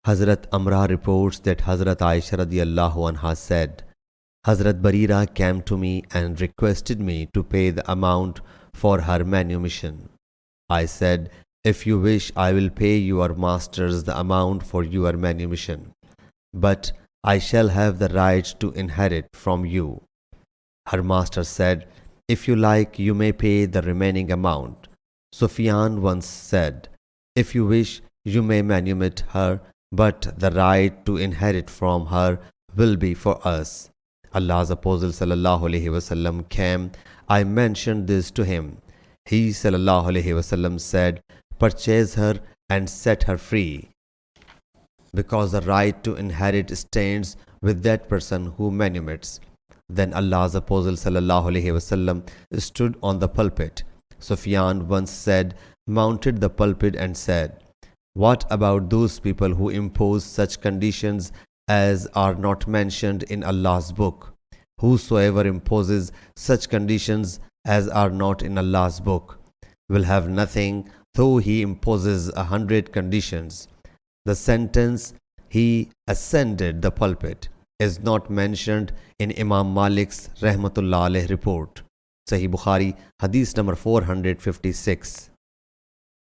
Hazrat Amra reports that Hazrat Aisha radiallahu anha said, Hazrat Barira came to me and requested me to pay the amount for her manumission. I said, if you wish, I will pay your masters the amount for your manumission, but I shall have the right to inherit from you. Her master said, if you like, you may pay the remaining amount. Sufyan once said, if you wish, you may manumit her, but the right to inherit from her will be for us. Allah's Apostle sallallahu alaihi wasallam came. I mentioned this to him. He sallallahu alaihi wasallam said, purchase her and set her free, because the right to inherit stands with that person who manumits. Then Allah's Apostle sallallahu alaihi wasallam stood on the pulpit. Sufyan once said, mounted the pulpit and said, what about those people who impose such conditions as are not mentioned in Allah's book? Whosoever imposes such conditions as are not in Allah's book will have nothing, though he imposes 100 conditions. The sentence, he ascended the pulpit, is not mentioned in Imam Malik's rahmatullah alayh report. Sahih Bukhari, Hadith number 456.